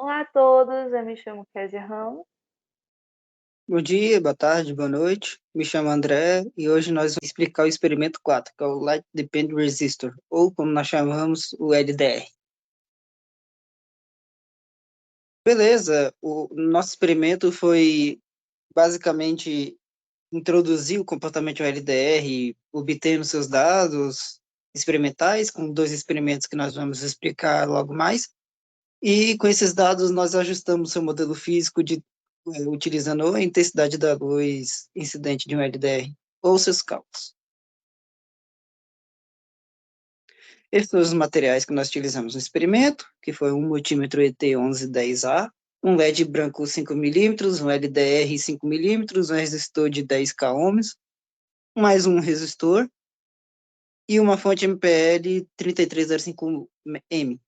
Olá a todos, eu me chamo Kézia Ramos. Bom dia, boa tarde, boa noite. Me chamo André e hoje nós vamos explicar o experimento 4, que é o Light Dependent Resistor, ou como nós chamamos, o LDR. Beleza, o nosso experimento foi basicamente introduzir o comportamento LDR, obtendo seus dados experimentais, com dois experimentos que nós vamos explicar logo mais. E com esses dados nós ajustamos seu modelo físico utilizando a intensidade da luz incidente de um LDR ou seus cálculos. Esses foram os materiais que nós utilizamos no experimento, que foi um multímetro ET1110A, um LED branco 5 milímetros, um LDR 5 milímetros, um resistor de 10K ohms, mais um resistor e uma fonte MPL 3305M.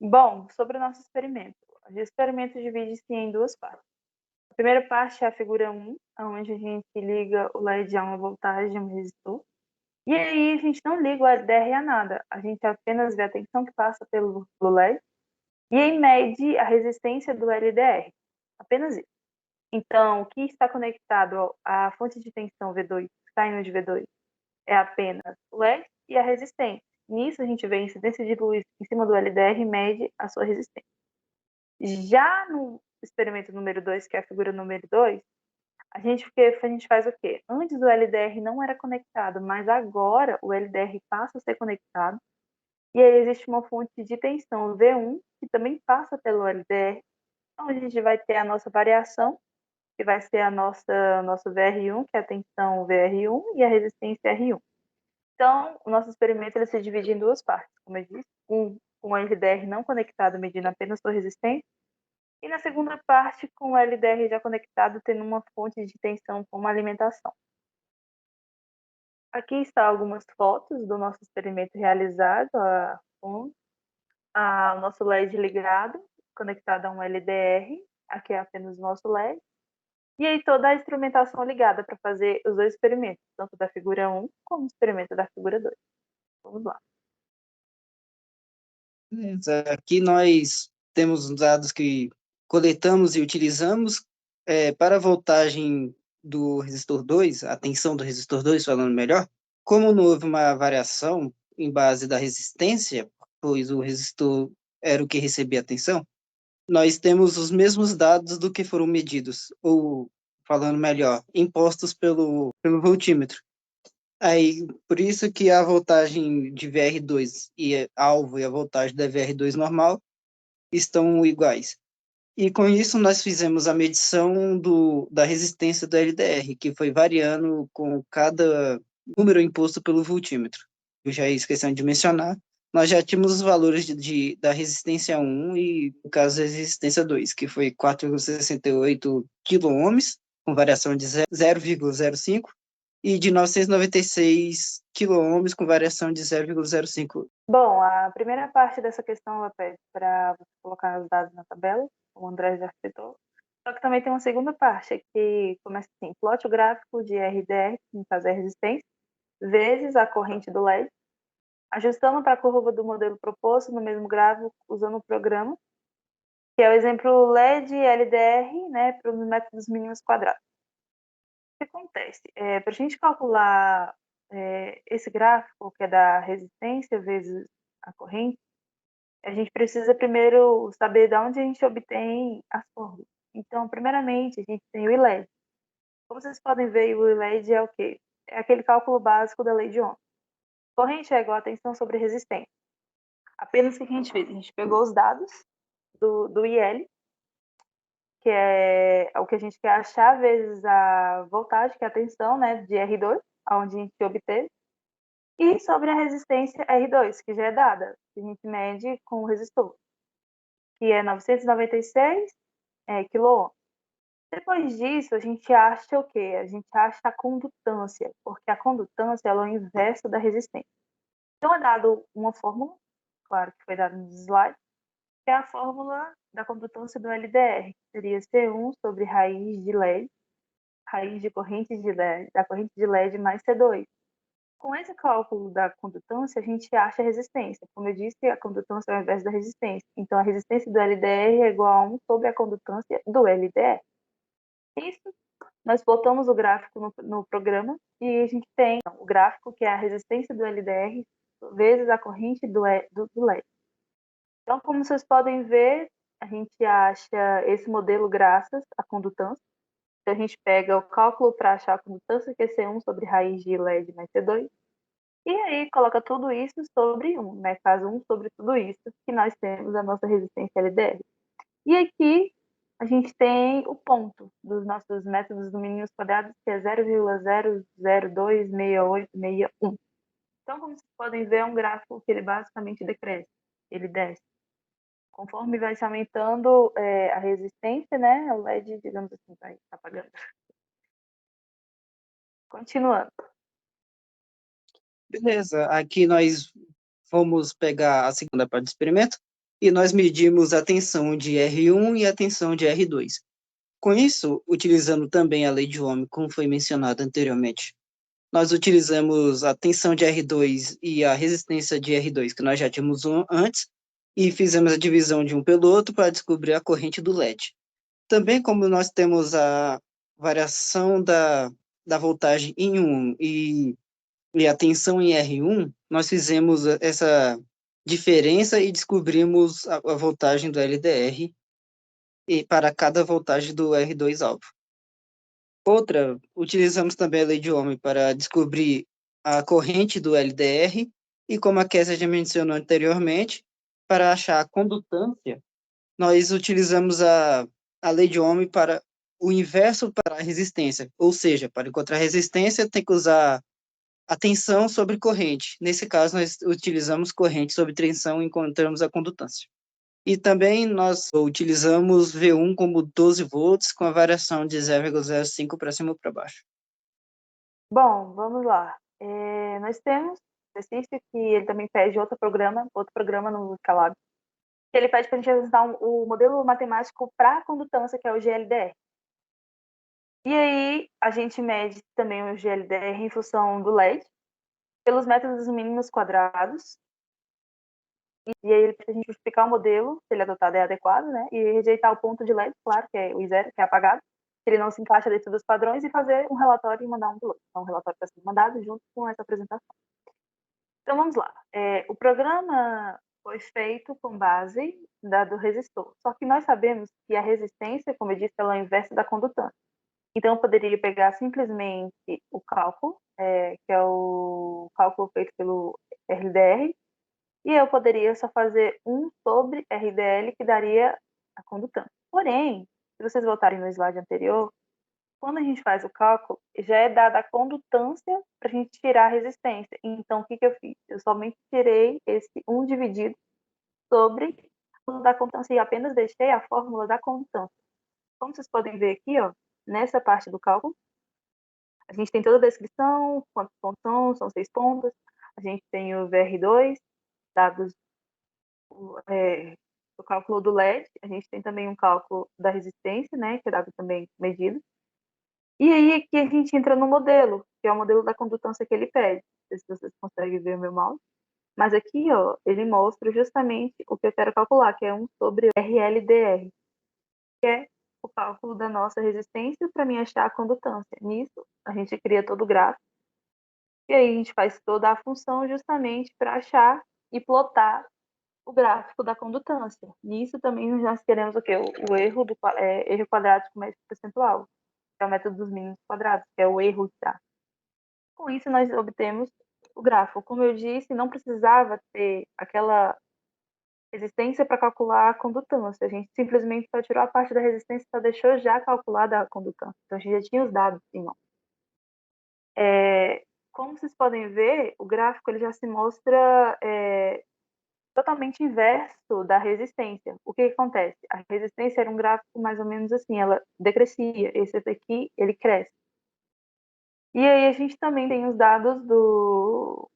Bom, sobre o nosso experimento. O experimento divide-se em duas partes. A primeira parte é a figura 1, onde a gente liga o LED a uma voltagem de um resistor. E aí a gente não liga o LDR a nada, a gente apenas vê a tensão que passa pelo LED e aí mede a resistência do LDR. Apenas isso. Então, o que está conectado à fonte de tensão V2, saindo de V2, é apenas o LED e a resistência. Nisso, a gente vê a incidência de luz em cima do LDR e mede a sua resistência. Já no experimento número 2, que é a figura número 2, a gente faz o quê? Antes o LDR não era conectado, mas agora o LDR passa a ser conectado. E aí existe uma fonte de tensão V1, que também passa pelo LDR. Então a gente vai ter a nossa variação, que vai ser a nosso VR1, que é a tensão VR1, e a resistência R1. Então, o nosso experimento ele se divide em duas partes, como eu disse, com o LDR não conectado medindo apenas sua resistência, e na segunda parte com o LDR já conectado tendo uma fonte de tensão como alimentação. Aqui estão algumas fotos do nosso experimento realizado com o nosso LED ligado, conectado a um LDR, aqui é apenas o nosso LED, e aí toda a instrumentação ligada para fazer os dois experimentos, tanto da figura 1 como o experimento da figura 2. Vamos lá. Aqui nós temos os dados que coletamos e utilizamos para a voltagem do resistor 2, a tensão do resistor 2, falando melhor. Como não houve uma variação em base da resistência, pois o resistor era o que recebia a tensão, nós temos os mesmos dados do que foram medidos, ou, falando melhor, impostos pelo voltímetro. Aí, por isso que a voltagem de VR2 e alvo e a voltagem da VR2 normal estão iguais. E com isso nós fizemos a medição da resistência do LDR, que foi variando com cada número imposto pelo voltímetro. Eu já esqueci de mencionar, nós já tínhamos os valores da resistência 1 e, no caso, da resistência 2, que foi 4,68 quiloohms, com variação de 0,05, e de 996 quiloohms, com variação de 0,05. Bom, a primeira parte dessa questão ela pede para você colocar os dados na tabela, o André já citou. Só que também tem uma segunda parte que começa assim: plote o gráfico de RDR, que no caso é resistência, vezes a corrente do LED, ajustando para a curva do modelo proposto no mesmo gráfico usando o programa, que é o exemplo LED LDR, né, para os métodos mínimos quadrados. O que acontece? Para a gente calcular esse gráfico, que é da resistência vezes a corrente, a gente precisa primeiro saber de onde a gente obtém as fórmulas. Então, primeiramente, a gente tem o ILED. Como vocês podem ver, o ILED é o quê? É aquele cálculo básico da lei de Ohm. Corrente é igual a tensão sobre resistência. Apenas o que a gente fez? A gente pegou os dados do IL, que é o que a gente quer achar, vezes a voltagem, que é a tensão, né, de R2, onde a gente obteve, e sobre a resistência R2, que já é dada, que a gente mede com o resistor, que é 996 quiloohm. Depois disso, a gente acha o quê? A gente acha a condutância, porque a condutância ela é o inverso da resistência. Então, é dado uma fórmula, claro que foi dado nos slides, que é a fórmula da condutância do LDR, que seria C1 sobre raiz de LED, raiz de corrente de LED, da corrente de LED mais C2. Com esse cálculo da condutância, a gente acha a resistência. Como eu disse, a condutância é ao invés da resistência. Então, a resistência do LDR é igual a 1 sobre a condutância do LDR. Isso, nós botamos o gráfico no programa e a gente tem o gráfico que é a resistência do LDR vezes a corrente do LED. Então, como vocês podem ver, a gente acha esse modelo graças à condutância. Então, a gente pega o cálculo para achar a condutância, que é C1 sobre raiz de LED mais C2. E aí coloca tudo isso sobre 1, né? Faz 1 sobre tudo isso que nós temos a nossa resistência LDR. E aqui a gente tem o ponto dos nossos métodos do mínimos quadrados, que é 0,0026861. Então, como vocês podem ver, é um gráfico que ele basicamente decresce, ele desce. Conforme vai se aumentando a resistência, né? O LED, digamos assim, vai apagando. Continuando. Beleza, aqui nós vamos pegar a segunda parte do experimento e nós medimos a tensão de R1 e a tensão de R2. Com isso, utilizando também a lei de Ohm, como foi mencionado anteriormente, nós utilizamos a tensão de R2 e a resistência de R2, que nós já tínhamos antes, e fizemos a divisão de um pelo outro para descobrir a corrente do LED. Também, como nós temos a variação da voltagem em 1 e a tensão em R1, nós fizemos essa diferença e descobrimos a voltagem do LDR e para cada voltagem do R2 alvo. Outra, utilizamos também a lei de Ohm para descobrir a corrente do LDR e, como a Kézia já mencionou anteriormente, para achar a condutância, nós utilizamos a lei de Ohm para o inverso para a resistência, ou seja, para encontrar resistência tem que usar a tensão sobre corrente. Nesse caso, nós utilizamos corrente sobre tensão e encontramos a condutância. E também nós utilizamos V1 como 12 volts com a variação de 0,05 para cima ou para baixo. Bom, vamos lá. Nós temos exercício que ele também pede outro programa no Scalab, que ele pede para a gente usar o modelo matemático para a condutância, que é o GLDR. E aí a gente mede também o GLDR em função do LED, pelos métodos mínimos quadrados. E aí ele pede a gente justificar o modelo, se ele adotado é adequado, né? E rejeitar o ponto de LED, claro, que é o I0, que é apagado, que ele não se encaixa dentro dos padrões, e fazer um relatório e mandar um piloto. Então, o relatório está sendo mandado junto com essa apresentação. Então, vamos lá. O programa foi feito com base do resistor. Só que nós sabemos que a resistência, como eu disse, ela é a inversa da condutância. Então, eu poderia pegar simplesmente o cálculo, que é o cálculo feito pelo RDR, e eu poderia só fazer 1 sobre RDL, que daria a condutância. Porém, se vocês voltarem no slide anterior, quando a gente faz o cálculo, já é dada a condutância para a gente tirar a resistência. Então, o que eu fiz? Eu somente tirei esse 1 dividido sobre o da condutância e apenas deixei a fórmula da condutância. Como vocês podem ver aqui, ó, nessa parte do cálculo, a gente tem toda a descrição, quantos pontos são 6 pontos, a gente tem o VR2, dados o cálculo do LED, a gente tem também um cálculo da resistência, né, que é dado também medido. E aí aqui a gente entra no modelo, que é o modelo da condutância que ele pede. Não sei se vocês conseguem ver o meu mouse. Mas aqui, ó, ele mostra justamente o que eu quero calcular, que é 1 sobre RLDR, que é o cálculo da nossa resistência para mim achar a condutância. Nisso, a gente cria todo o gráfico. E aí a gente faz toda a função justamente para achar e plotar o gráfico da condutância. Nisso também nós queremos o quê? O erro, erro quadrático médio percentual, que é o método dos mínimos quadrados, que é o erro de dado. Com isso, nós obtemos o gráfico. Como eu disse, não precisava ter aquela resistência para calcular a condutância. A gente simplesmente só tirou a parte da resistência e só deixou já calculada a condutância. Então, a gente já tinha os dados em mão. Como vocês podem ver, o gráfico ele já se mostra totalmente inverso da resistência. O que acontece? A resistência era um gráfico mais ou menos assim, ela decrescia. Esse aqui, ele cresce. E aí a gente também tem os dados do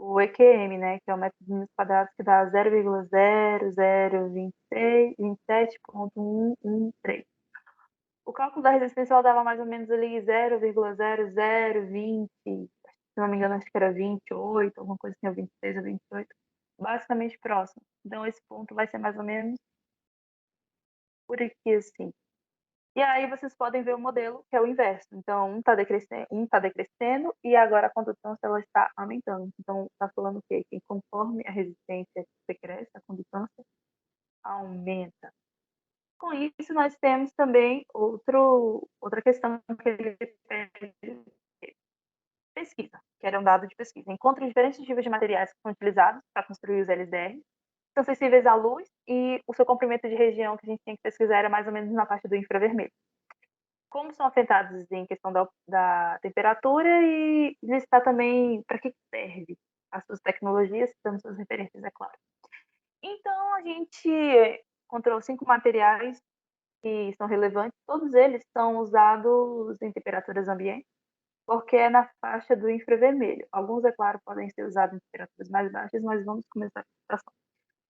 EQM, né, que é o método de mínimos quadrados, que dá 0,0027.113. O cálculo da resistência ela dava mais ou menos ali 0,0020, se não me engano, acho que era 28, alguma coisa assim, ou 26 ou 28, basicamente próximo. Então, esse ponto vai ser mais ou menos por aqui, assim. E aí vocês podem ver o modelo, que é o inverso. Então, um tá decrescendo e agora a condutância ela está aumentando. Então, está falando o quê? Que conforme a resistência decresce, a condutância aumenta. Com isso, nós temos também outra questão que ele pede, pesquisa, que era um dado de pesquisa. Encontre diferentes tipos de materiais que são utilizados para construir os LSDR, são sensíveis à luz e o seu comprimento de região que a gente tem que pesquisar era mais ou menos na faixa do infravermelho. Como são afetados em questão da temperatura e listar também para que serve as suas tecnologias, dando suas referências, é claro. Então, a gente encontrou 5 materiais que são relevantes, todos eles são usados em temperaturas ambientes, porque é na faixa do infravermelho. Alguns, é claro, podem ser usados em temperaturas mais baixas, mas vamos começar a apresentação.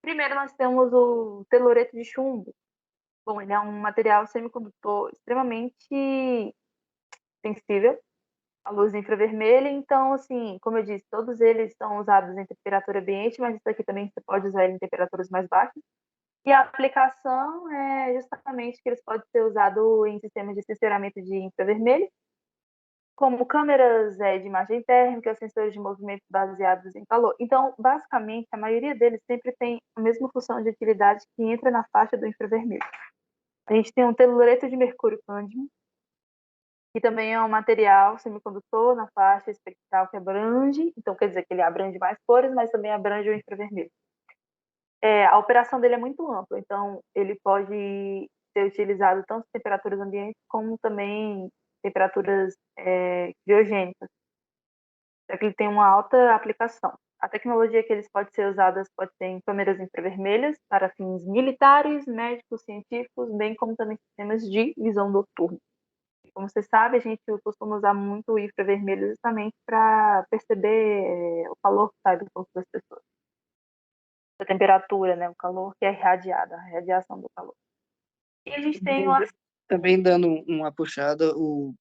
Primeiro, nós temos o telureto de chumbo. Bom, ele é um material semicondutor extremamente sensível à luz infravermelha, então, assim, como eu disse, todos eles são usados em temperatura ambiente, mas isso aqui também você pode usar ele em temperaturas mais baixas. E a aplicação é justamente que eles podem ser usados em sistemas de sensoramento de infravermelho, como câmeras de imagem térmica, sensores de movimento baseados em calor. Então, basicamente, a maioria deles sempre tem a mesma função de utilidade que entra na faixa do infravermelho. A gente tem um telureto de mercúrio cândido, que também é um material semicondutor na faixa espectral que abrange, então quer dizer que ele abrange mais cores, mas também abrange o infravermelho. A operação dele é muito ampla, então ele pode ser utilizado tanto em temperaturas ambientes como também temperaturas criogênicas, já que ele tem uma alta aplicação. A tecnologia que eles podem ser usadas pode ser em câmeras infravermelhas para fins militares, médicos, científicos, bem como também sistemas de visão noturna. Como você sabe, a gente costuma usar muito o infravermelho justamente para perceber o calor que sai do corpo das pessoas. A temperatura, né? O calor que é irradiado, a radiação do calor. E a gente tem uma... Também dando uma puxada,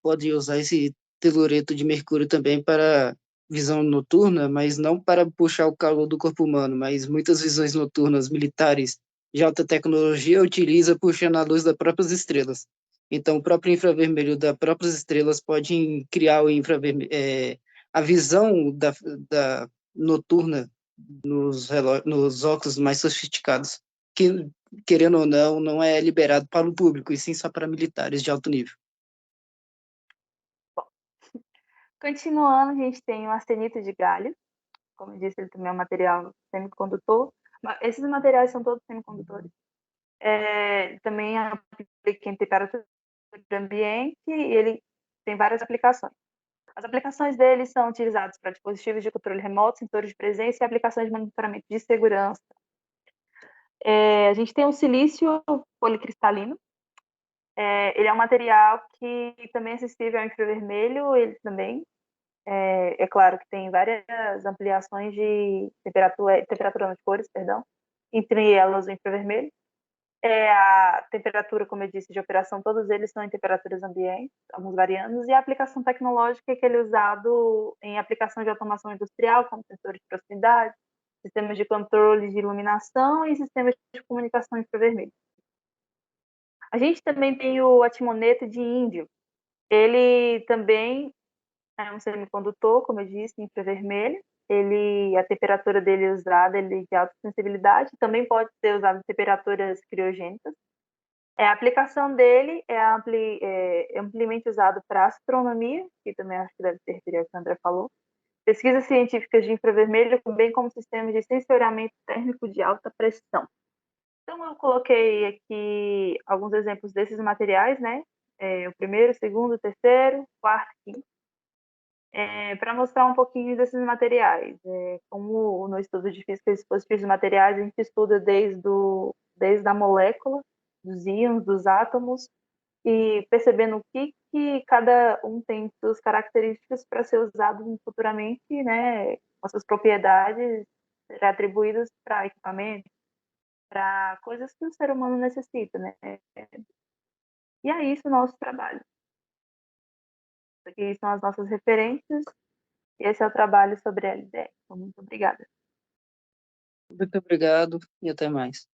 pode usar esse telureto de mercúrio também para visão noturna, mas não para puxar o calor do corpo humano, mas muitas visões noturnas militares de alta tecnologia utiliza puxando a luz das próprias estrelas. Então, o próprio infravermelho das próprias estrelas pode criar a visão da noturna nos óculos mais sofisticados, que, querendo ou não, não é liberado para o público, e sim só para militares de alto nível. Bom, continuando, a gente tem o arsenito de galho. Como eu disse, ele também é um material semicondutor. Esses materiais são todos semicondutores. Também aplica em temperatura ambiente e ele tem várias aplicações. As aplicações dele são utilizadas para dispositivos de controle remoto, sensores de presença e aplicações de monitoramento de segurança. A gente tem o silício policristalino. Ele é um material que também é sensível ao infravermelho, ele também. É claro que tem várias ampliações de temperatura não, de cores, perdão, entre elas o infravermelho. A temperatura, como eu disse, de operação, todos eles são em temperaturas ambientes, alguns variando, e a aplicação tecnológica é que ele é usado em aplicação de automação industrial, como sensores de proximidade, sistemas de controle de iluminação e sistemas de comunicação infravermelho. A gente também tem o atimoneto de índio. Ele também é um semicondutor, como eu disse, infravermelho. A temperatura dele usada ele é de alta sensibilidade, também pode ser usado em temperaturas criogênicas. A aplicação dele é amplamente usado para astronomia, que também acho que deve se referir ao que o André falou, pesquisas científicas de infravermelho, bem como sistemas de sensoriamento térmico de alta pressão. Então, eu coloquei aqui alguns exemplos desses materiais, né? O primeiro, o segundo, o terceiro, quarto, quinto, para mostrar um pouquinho desses materiais. Como no estudo de física de dispositivos e materiais, a gente estuda desde a molécula, dos íons, dos átomos, e percebendo o que cada um tem suas características para ser usado futuramente, né? Com suas propriedades atribuídas para equipamentos, para coisas que o ser humano necessita, né? E é isso o nosso trabalho. Aqui são as nossas referências. E esse é o trabalho sobre LDR. Então, muito obrigada. Muito obrigado e até mais.